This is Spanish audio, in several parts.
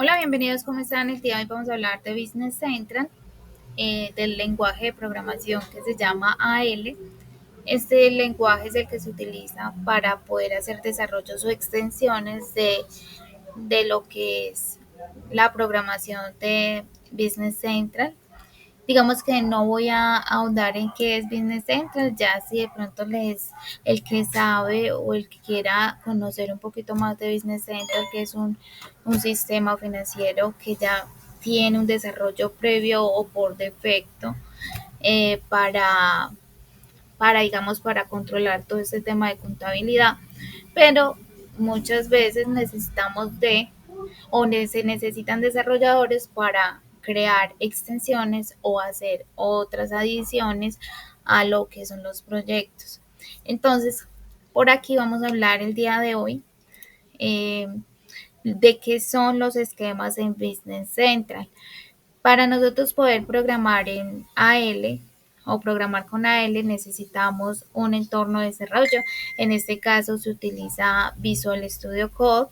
Hola, bienvenidos, ¿cómo están? El día de hoy vamos a hablar de Business Central, del lenguaje de programación que se llama AL. Este lenguaje es el que se utiliza para poder hacer desarrollos o extensiones de lo que es la programación de Business Central. Digamos que no voy a ahondar en qué es Business Central, ya si de pronto el que sabe o el que quiera conocer un poquito más de Business Central, que es un sistema financiero que ya tiene un desarrollo previo o por defecto eh, para, digamos, para controlar todo este tema de contabilidad. Pero muchas veces necesitamos o se necesitan desarrolladores para crear extensiones o hacer otras adiciones a lo que son los proyectos. Entonces, por aquí vamos a hablar el día de hoy eh, de qué son los esquemas en Business Central. Para nosotros poder programar en AL o programar con AL necesitamos un entorno de desarrollo. En este caso se utiliza Visual Studio Code.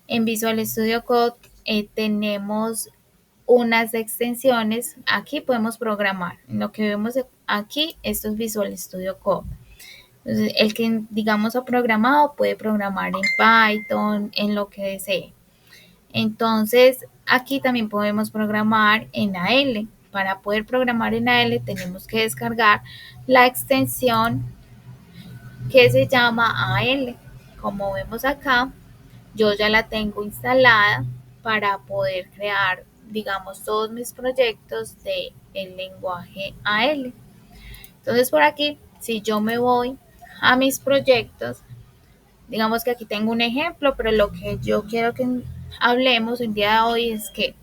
En Visual Studio Code tenemos unas extensiones. Aquí podemos programar. Lo que vemos aquí, esto es Visual Studio Code. Entonces, el que digamos ha programado puede programar en Python, en lo que desee. Entonces, aquí también podemos programar en AL. Para poder programar en AL tenemos que descargar la extensión que se llama AL. Como vemos acá, yo ya la tengo instalada para poder crear, digamos, todos mis proyectos de el lenguaje AL. Entonces, por aquí, si yo me voy a mis proyectos, digamos que aquí tengo un ejemplo, pero lo que yo quiero que hablemos el día de hoy es que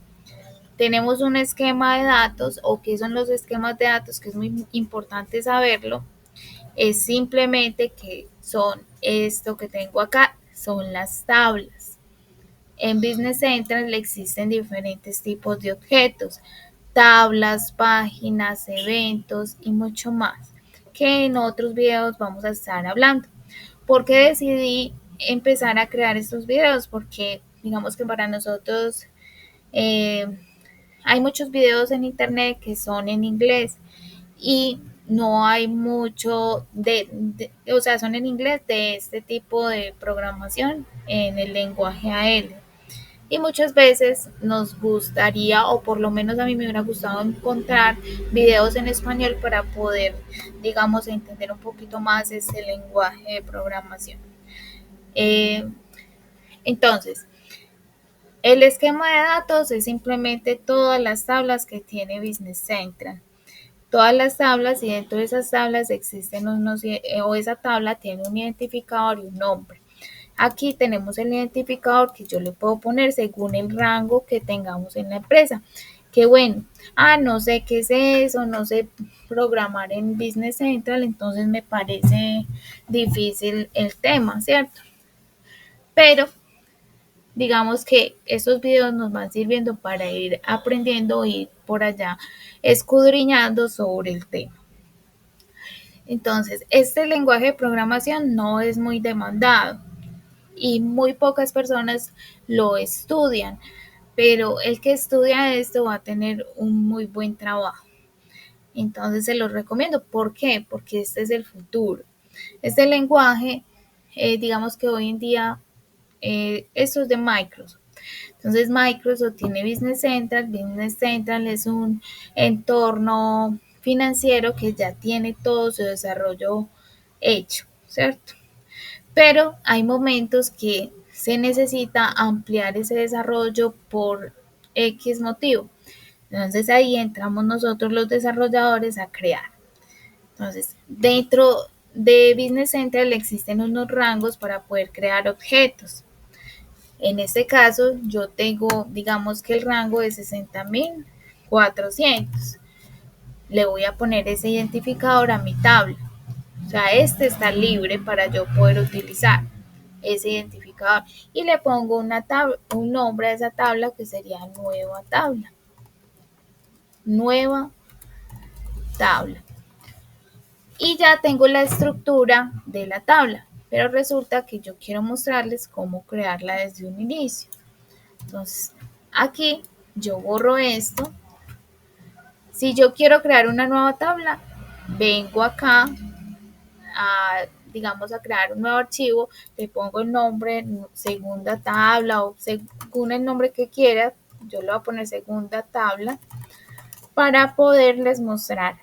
tenemos un esquema de datos o qué son los esquemas de datos, que es muy importante saberlo. Es simplemente que son esto que tengo acá, son las tablas. En Business Central existen diferentes tipos de objetos, tablas, páginas, eventos y mucho más, que en otros videos vamos a estar hablando. ¿Por qué decidí empezar a crear estos videos? Porque digamos que para nosotros eh, hay muchos videos en internet que son en inglés y no hay mucho o sea, son en inglés de este tipo de programación en el lenguaje AL. Y muchas veces nos gustaría, o por lo menos a mí me hubiera gustado encontrar videos en español para poder, digamos, entender un poquito más este lenguaje de programación. Eh, entonces, el esquema de datos es simplemente todas las tablas que tiene Business Central. Todas las tablas y dentro de esas tablas existen o esa tabla tiene un identificador y un nombre. Aquí tenemos el identificador que yo le puedo poner según el rango que tengamos en la empresa. Que bueno, no sé qué es eso, no sé programar en Business Central, entonces me parece difícil el tema, ¿cierto? Pero digamos que estos videos nos van sirviendo para ir aprendiendo y por allá escudriñando sobre el tema. Entonces, este lenguaje de programación no es muy demandado y muy pocas personas lo estudian, pero el que estudia esto va a tener un muy buen trabajo. Entonces se los recomiendo. ¿Por qué? Porque este es el futuro. Este lenguaje, digamos que hoy en día, esto es de Microsoft. Entonces Microsoft tiene Business Central. Business Central es un entorno financiero que ya tiene todo su desarrollo hecho, ¿cierto? Pero hay momentos que se necesita ampliar ese desarrollo por X motivo. Entonces ahí entramos nosotros los desarrolladores a crear. Entonces, dentro de Business Central existen unos rangos para poder crear objetos. En este caso, yo tengo, digamos que el rango de 60.400. Le voy a poner ese identificador a mi tabla. O sea, este está libre para yo poder utilizar ese identificador. Y le pongo un nombre a esa tabla que sería nueva tabla. Nueva tabla. Y ya tengo la estructura de la tabla. Pero resulta que yo quiero mostrarles cómo crearla desde un inicio. Entonces, Aquí yo borro esto. Si yo quiero crear una nueva tabla, vengo acá a, digamos, a crear un nuevo archivo, le pongo el nombre, segunda tabla o según el nombre que quiera, yo le voy a poner segunda tabla para poderles mostrar.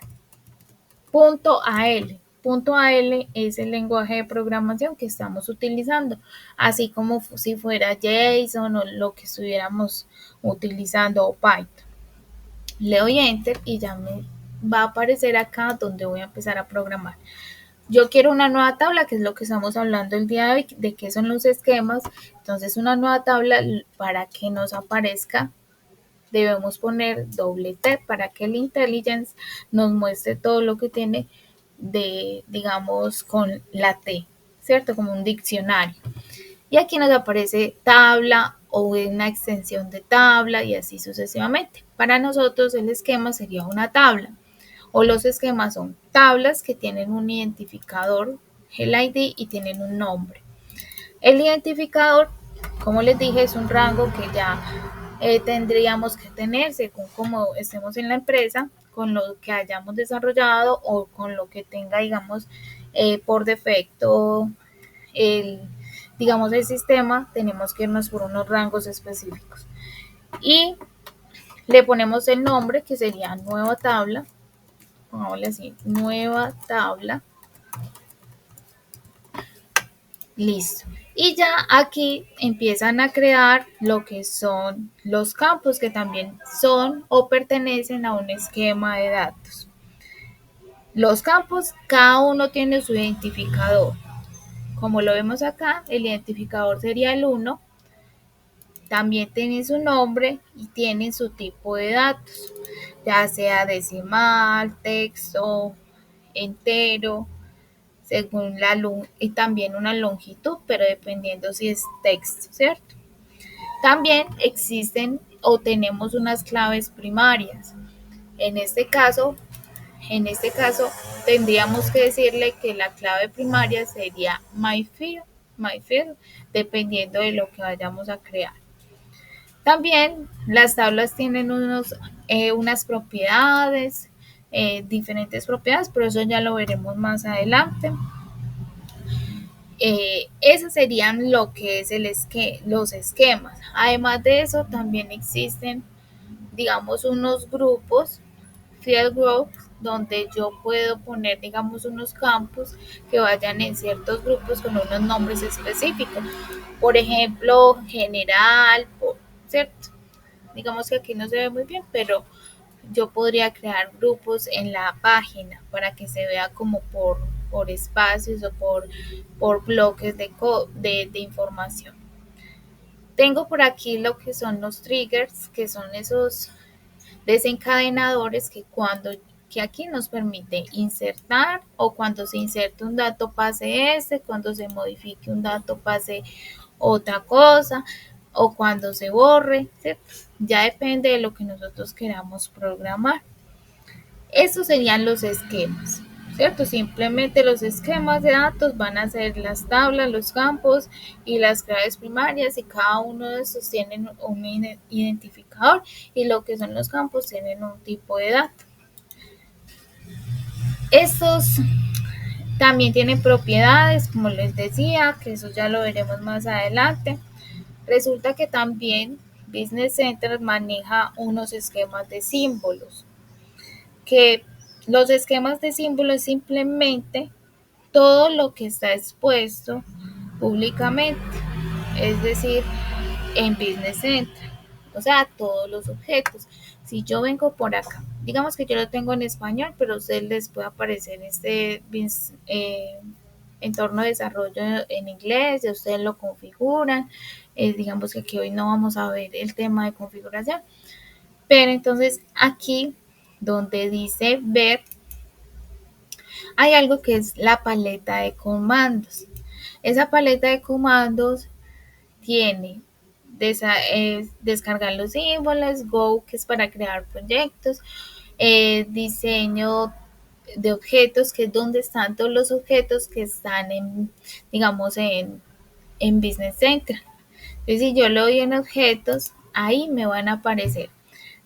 .al. .al es el lenguaje de programación que estamos utilizando, así como si fuera JSON o lo que estuviéramos utilizando o Python. Le doy enter y ya me va a aparecer acá donde voy a empezar a programar. Yo quiero una nueva tabla, que es lo que estamos hablando el día de hoy, de qué son los esquemas. Entonces, una nueva tabla, para que nos aparezca, debemos poner doble T para que el IntelliJ nos muestre todo lo que tiene de, digamos, con la T, ¿cierto? Como un diccionario. Y aquí nos aparece tabla o una extensión de tabla y así sucesivamente. Para nosotros el esquema sería una tabla, o los esquemas son tablas que tienen un identificador, el ID, y tienen un nombre. El identificador, como les dije, es un rango que ya tendríamos que tener según como estemos en la empresa, con lo que hayamos desarrollado o con lo que tenga, digamos, por defecto digamos, el sistema. Tenemos que irnos por unos rangos específicos. Y le ponemos el nombre, que sería nueva tabla. Pongámosle así, nueva tabla. Listo. Y ya aquí empiezan a crear lo que son los campos, que también son o pertenecen a un esquema de datos. Los campos, cada uno tiene su identificador. Como lo vemos acá, el identificador sería el 1. También tiene su nombre y tiene su tipo de datos, ya sea decimal, texto, entero, según la y también una longitud, pero dependiendo si es texto, ¿cierto? También existen o tenemos unas claves primarias. En este caso, tendríamos que decirle que la clave primaria sería myfield, dependiendo de lo que vayamos a crear. También las tablas tienen unas propiedades, diferentes propiedades, pero eso ya lo veremos más adelante. Esos serían lo que es los esquemas. Además de eso, también existen, digamos, unos grupos, field groups, donde yo puedo poner, digamos, unos campos que vayan en ciertos grupos con unos nombres específicos. Por ejemplo, general, ¿cierto? Digamos que aquí no se ve muy bien, pero yo podría crear grupos en la página para que se vea como por espacios o por bloques de información. Tengo por aquí lo que son los triggers, que son esos desencadenadores que aquí nos permite insertar, o cuando se inserte un dato pase cuando se modifique un dato pase otra cosa, o cuando se borre, ¿cierto? Ya depende de lo que nosotros queramos programar. Estos serían los esquemas, ¿cierto? Simplemente los esquemas de datos van a ser las tablas, los campos y las claves primarias, y cada uno de estos tienen un identificador, y lo que son los campos tienen un tipo de dato. Estos también tienen propiedades, como les decía, que eso ya lo veremos más adelante. Resulta que también Business Central maneja unos esquemas de símbolos, que los esquemas de símbolos simplemente todo lo que está expuesto públicamente, es decir, en Business Central, o sea, todos los objetos. Si yo vengo por acá, digamos que yo lo tengo en español, pero a ustedes les puede aparecer este entorno de desarrollo en inglés, ya ustedes lo configuran. Digamos que aquí hoy no vamos a ver el tema de configuración, pero entonces aquí donde dice ver, hay algo que es la paleta de comandos. Esa paleta de comandos tiene descargar los símbolos, Go, que es para crear proyectos, diseño de objetos, que es donde están todos los objetos que están digamos, en Business Central. Entonces, si yo le doy en objetos, ahí me van a aparecer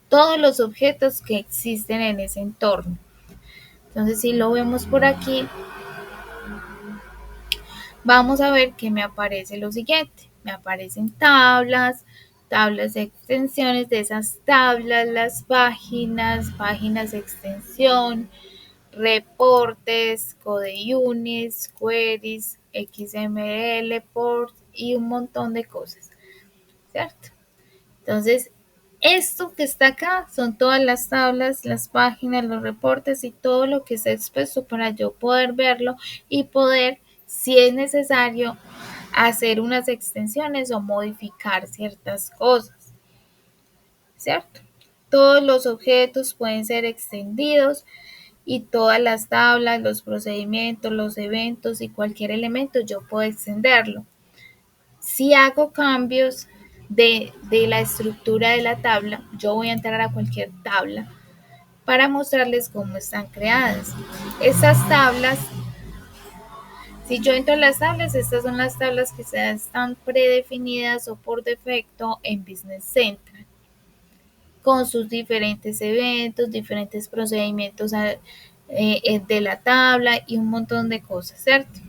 todos los objetos que existen en ese entorno. Entonces, si lo vemos por aquí, vamos a ver que me aparece lo siguiente. Me aparecen tablas, tablas de extensiones de esas tablas, las páginas, páginas de extensión, reportes, code units, queries, XML, ports y un montón de cosas, ¿cierto? Entonces, esto que está acá son todas las tablas, las páginas, los reportes y todo lo que está expuesto para yo poder verlo y poder, si es necesario, hacer unas extensiones o modificar ciertas cosas, ¿cierto? Todos los objetos pueden ser extendidos y todas las tablas, los procedimientos, los eventos y cualquier elemento yo puedo extenderlo. Si hago cambios de la estructura de la tabla, yo voy a entrar a cualquier tabla para mostrarles cómo están creadas. Estas tablas, si yo entro a las tablas, estas son las tablas que están predefinidas o por defecto en Business Central, con sus diferentes eventos, diferentes procedimientos de la tabla y un montón de cosas, ¿cierto?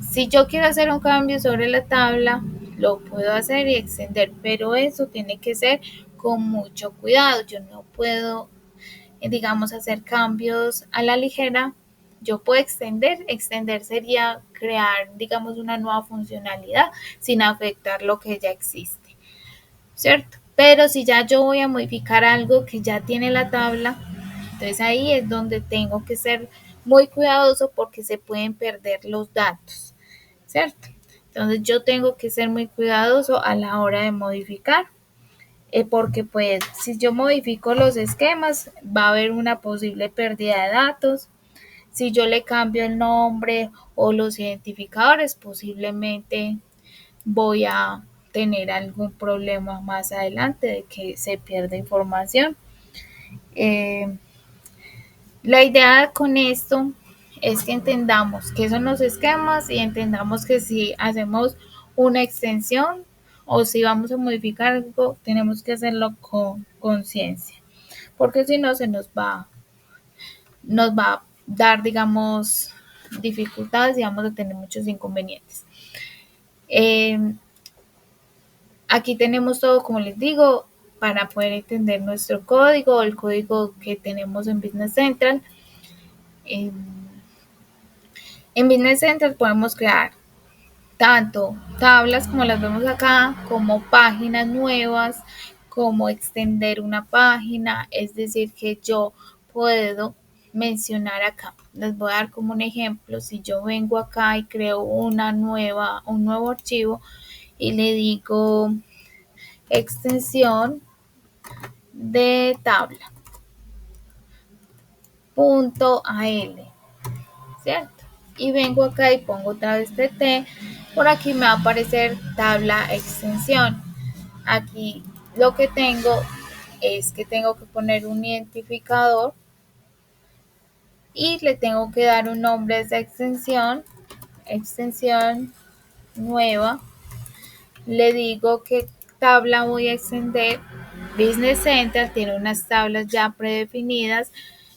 Si yo quiero hacer un cambio sobre la tabla, lo puedo hacer y extender, pero eso tiene que ser con mucho cuidado. Yo no puedo, digamos, hacer cambios a la ligera. Yo puedo extender sería crear, digamos, una nueva funcionalidad sin afectar lo que ya existe, ¿cierto? Pero si ya yo voy a modificar algo que ya tiene la tabla, entonces ahí es donde tengo que ser muy cuidadoso porque se pueden perder los datos, ¿cierto? Entonces yo tengo que ser muy cuidadoso a la hora de modificar, porque pues si yo modifico los esquemas va a haber una posible pérdida de datos. Si yo le cambio el nombre o los identificadores, posiblemente voy a tener algún problema más adelante de que se pierda información. Eh, La idea con esto es que entendamos qué son los esquemas y entendamos que si hacemos una extensión o si vamos a modificar algo, tenemos que hacerlo con conciencia, porque si no nos va a dar, digamos, dificultades y vamos a tener muchos inconvenientes. Aquí tenemos todo, como les digo, para poder entender nuestro código, el código que tenemos en Business Central. En Business Central podemos crear tanto tablas como las vemos acá, como páginas nuevas, como extender una página, es decir, que yo puedo mencionar acá. Les voy a dar como un ejemplo, si yo vengo acá y creo un nuevo archivo y le digo extensión de tabla.al, ¿cierto? Y vengo acá y pongo otra vez TT, por aquí me va a aparecer tabla extensión. Aquí lo que tengo es que tengo que poner un identificador y le tengo que dar un nombre a esa extensión nueva. Le digo que tabla voy a extender. Business Central tiene unas tablas ya predefinidas,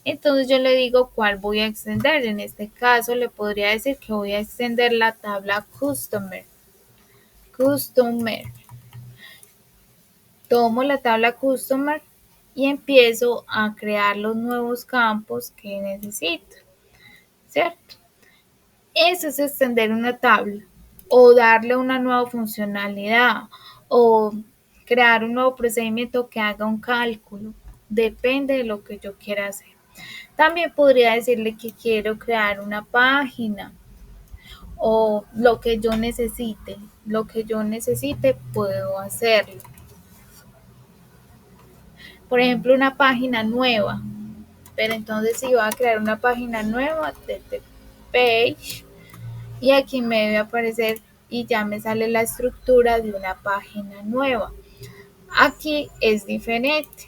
entonces yo le digo cuál voy a extender. En este caso le podría decir que voy a extender la tabla Customer. Tomo la tabla Customer y empiezo a crear los nuevos campos que necesito, ¿cierto? Eso es extender una tabla o darle una nueva funcionalidad o crear un nuevo procedimiento que haga un cálculo. Depende de lo que yo quiera hacer. También podría decirle que quiero crear una página o lo que yo necesite. Lo que yo necesite puedo hacerlo. Por ejemplo, una página nueva. Pero entonces si voy a crear una página nueva, desde page, y aquí me debe aparecer y ya me sale la estructura de una página nueva. Aquí es diferente.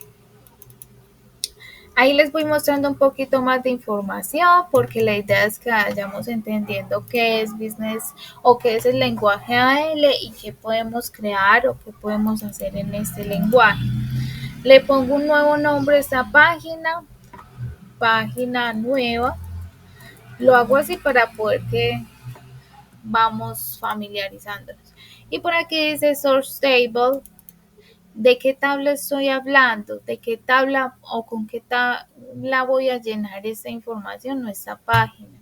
Ahí les voy mostrando un poquito más de información porque la idea es que vayamos entendiendo qué es business o qué es el lenguaje AL y qué podemos crear o qué podemos hacer en este lenguaje. Le pongo un nuevo nombre a esta página, página nueva. Lo hago así para poder que vamos familiarizándonos. Y por aquí dice Source Table. ¿De qué tabla estoy hablando? ¿De qué tabla o con qué tabla voy a llenar esta información o esta página?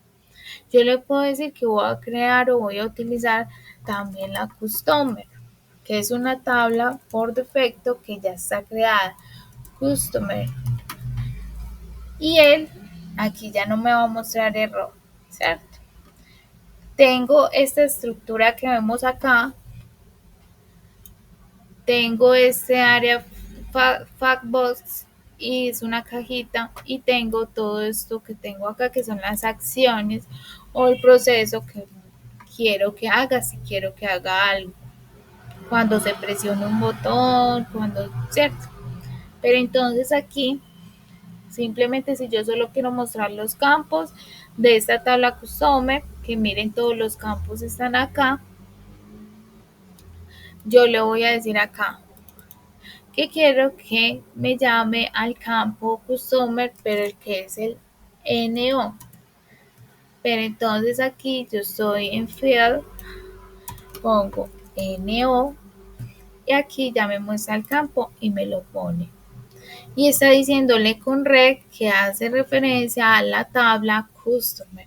Yo le puedo decir que voy a crear o voy a utilizar también la Customer, que es una tabla por defecto que ya está creada. Customer. Y él aquí ya no me va a mostrar error, ¿cierto? Tengo esta estructura que vemos acá. Tengo este área Factbox y es una cajita y tengo todo esto que tengo acá que son las acciones o el proceso que quiero que haga, si quiero que haga algo, cuando se presiona un botón, cuando, ¿cierto? Pero entonces aquí, simplemente si yo solo quiero mostrar los campos de esta tabla Customer, que miren todos los campos están acá, yo le voy a decir acá, que quiero que me llame al campo Customer, pero el que es el NO. Pero entonces aquí yo estoy en Field, pongo NO y aquí ya me muestra el campo y me lo pone. Y está diciéndole con red que hace referencia a la tabla Customer.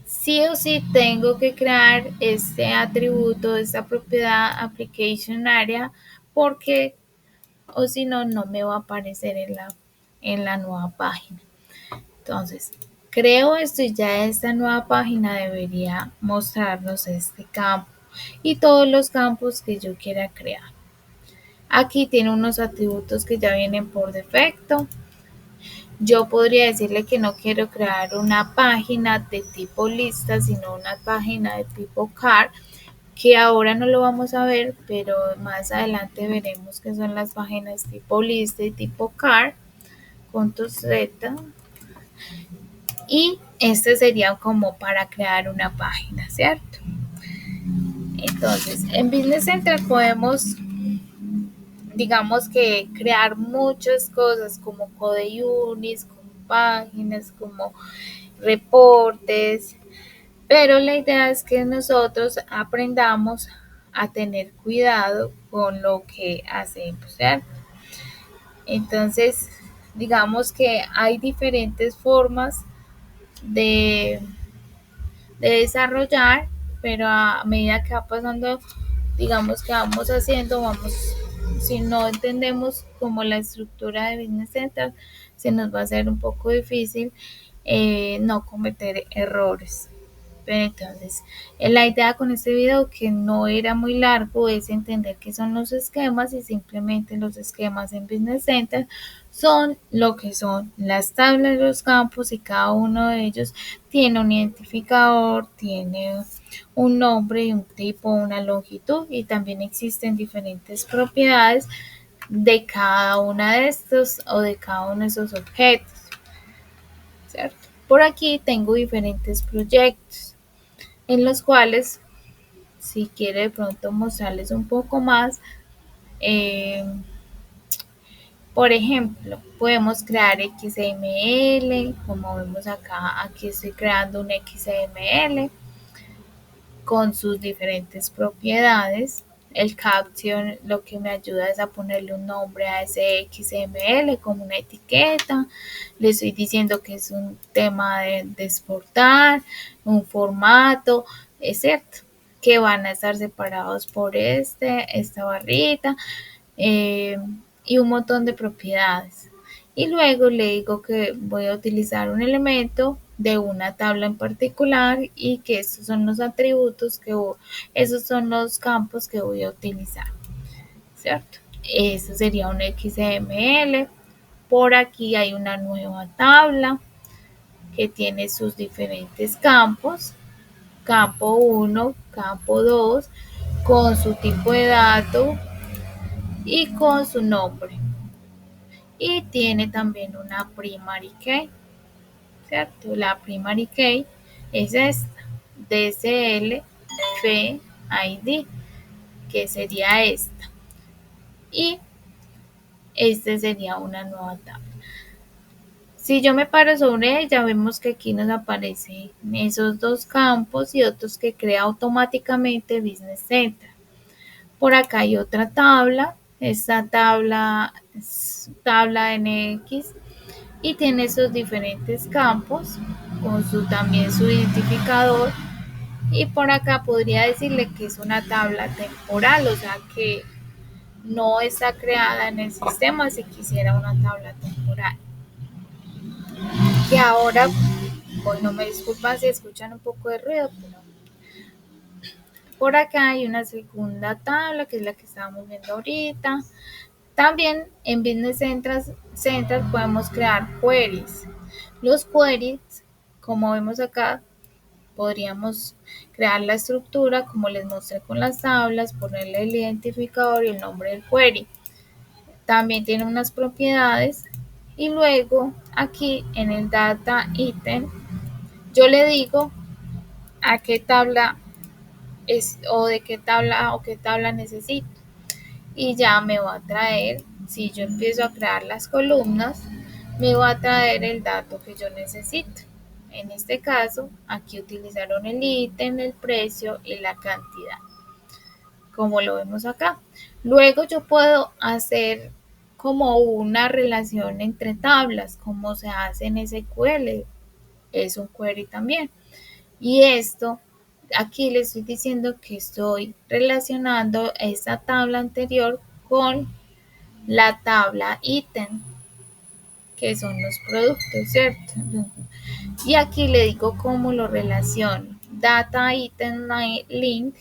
Sí o sí tengo que crear este atributo, esta propiedad Application Area, porque o si no, no me va a aparecer en la nueva página. Entonces, creo esto y ya esta nueva página debería mostrarnos este campo y todos los campos que yo quiera crear. Aquí tiene unos atributos que ya vienen por defecto. Yo podría decirle que no quiero crear una página de tipo lista, sino una página de tipo card, que ahora no lo vamos a ver, pero más adelante veremos que son las páginas tipo lista y tipo card, punto Z. Y este sería como para crear una página, ¿cierto? Entonces, en Business Center podemos, digamos que crear muchas cosas como code units, como páginas, como reportes, pero la idea es que nosotros aprendamos a tener cuidado con lo que hacemos, ¿cierto? Entonces, digamos que hay diferentes formas de, de desarrollar, pero a medida que va pasando, digamos que vamos haciendo, vamos, si no entendemos como la estructura de Business Center, se nos va a hacer un poco difícil no cometer errores. Pero entonces, la idea con este video, que no era muy largo, es entender qué son los esquemas y simplemente los esquemas en Business Center son lo que son las tablas de los campos y cada uno de ellos tiene un identificador, tiene un nombre y un tipo, una longitud y también existen diferentes propiedades de cada una de estos o de cada uno de esos objetos, ¿cierto? Por aquí tengo diferentes proyectos en los cuales, si quiere de pronto mostrarles un poco más, eh, por ejemplo, podemos crear XML, como vemos acá, aquí estoy creando un XML con sus diferentes propiedades. El caption lo que me ayuda es a ponerle un nombre a ese XML como una etiqueta. Le estoy diciendo que es un tema de exportar, un formato, es cierto, que van a estar separados por esta barrita eh, y un montón de propiedades. Y luego le digo que voy a utilizar un elemento de una tabla en particular y que estos son los atributos esos son los campos que voy a utilizar, ¿cierto? Eso sería un XML. Por aquí hay una nueva tabla que tiene sus diferentes campos, campo 1, campo 2, con su tipo de dato y con su nombre. y tiene también una primary key, ¿cierto? La primary key es esta, DSL F ID, que sería esta. Y este sería una nueva tabla. Si yo me paro sobre ella, vemos que aquí nos aparecen esos dos campos y otros que crea automáticamente Business Central. Por acá hay otra tabla, esta tabla es tabla NX y tiene esos diferentes campos con también su identificador, y por acá podría decirle que es una tabla temporal, o sea que no está creada en el sistema si quisiera una tabla temporal. Que ahora, bueno, me disculpan si escuchan un poco de ruido, pero por acá hay una segunda tabla que es la que estábamos viendo ahorita. También en Business Central podemos crear queries. Los queries, como vemos acá, podríamos crear la estructura como les mostré con las tablas, ponerle el identificador y el nombre del query. También tiene unas propiedades y luego aquí en el data item yo le digo a qué tabla es o de qué tabla necesito, y ya me va a traer, si yo empiezo a crear las columnas, me va a traer el dato que yo necesito. En este caso, aquí utilizaron el ítem, el precio y la cantidad, como lo vemos acá. Luego yo puedo hacer como una relación entre tablas, como se hace en SQL, es un query también. Y esto, aquí le estoy diciendo que estoy relacionando esta tabla anterior con la tabla ítem, que son los productos, ¿cierto? Y aquí le digo cómo lo relaciono. Data item link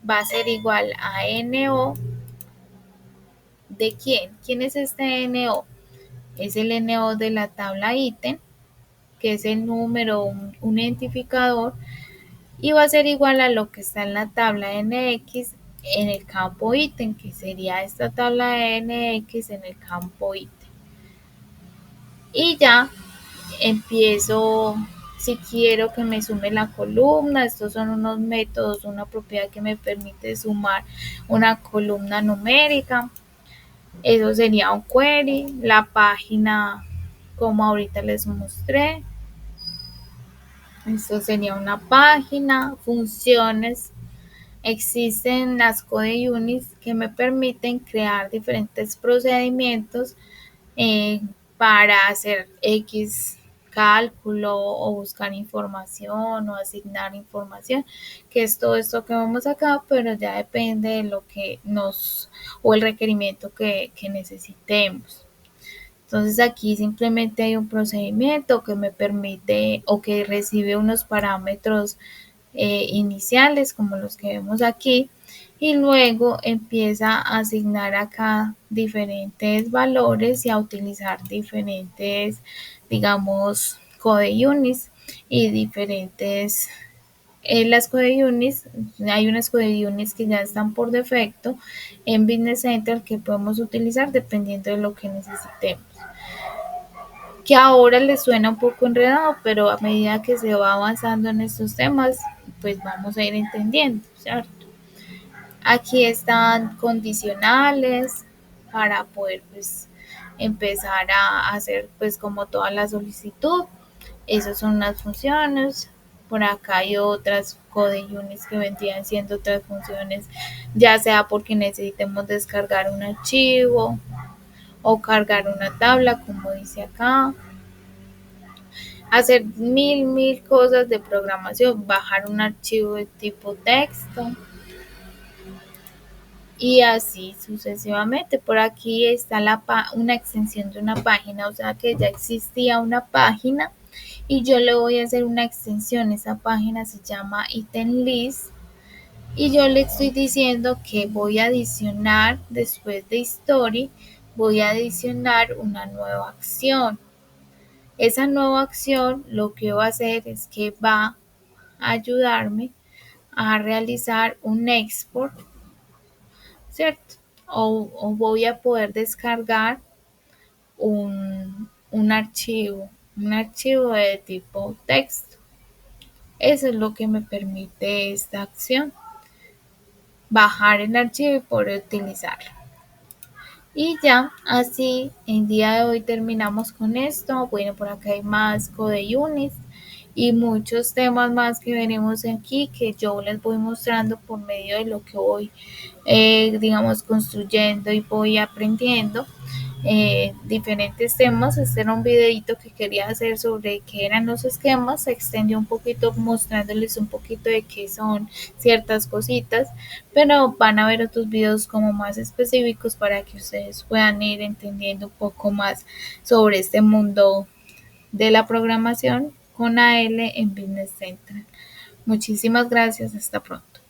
va a ser igual a NO de quién. ¿Quién es este NO? Es el NO de la tabla ítem, que es el número, un identificador, y va a ser igual a lo que está en la tabla NX en el campo ítem, que sería esta tabla NX en el campo ítem. Y ya empiezo, si quiero que me sume la columna, estos son unos métodos, una propiedad que me permite sumar una columna numérica. Eso sería un query, la página como ahorita les mostré. Esto sería una página, funciones. Existen las code units que me permiten crear diferentes procedimientos eh, para hacer X cálculo o buscar información o asignar información, que es todo esto que vemos acá, pero ya depende de lo que o el requerimiento que necesitemos. Entonces aquí simplemente hay un procedimiento que me permite o que recibe unos parámetros iniciales como los que vemos aquí, y luego empieza a asignar acá diferentes valores y a utilizar diferentes, digamos, code units y diferentes las code units. Hay unas code units que ya están por defecto en Business Central que podemos utilizar dependiendo de lo que necesitemos, que ahora les suena un poco enredado, pero a medida que se va avanzando en estos temas, pues vamos a ir entendiendo, ¿cierto? Aquí están condicionales para poder pues empezar a hacer pues como toda la solicitud. Esas son las funciones. Por acá hay otras code units que vendrían siendo otras funciones, ya sea porque necesitemos descargar un archivo o cargar una tabla, como dice acá, hacer mil cosas de programación, bajar un archivo de tipo texto y así sucesivamente. Por aquí está una extensión de una página, o sea que ya existía una página y yo le voy a hacer una extensión. Esa página se llama item list y yo le estoy diciendo que voy a adicionar después de history, voy a adicionar una nueva acción. Esa nueva acción lo que va a hacer es que va a ayudarme a realizar un export, ¿cierto? O voy a poder descargar un archivo de tipo texto. Eso es lo que me permite esta acción, bajar el archivo y poder utilizarlo. Y ya, así, el día de hoy terminamos con esto. Bueno, por acá hay más Code Units y muchos temas más que veremos aquí que yo les voy mostrando por medio de lo que voy, digamos, construyendo y voy aprendiendo. Diferentes temas. Este era un videito que quería hacer sobre qué eran los esquemas. Se extendió un poquito mostrándoles un poquito de qué son ciertas cositas, pero van a ver otros videos como más específicos para que ustedes puedan ir entendiendo un poco más sobre este mundo de la programación con AL en Business Central. Muchísimas gracias, hasta pronto.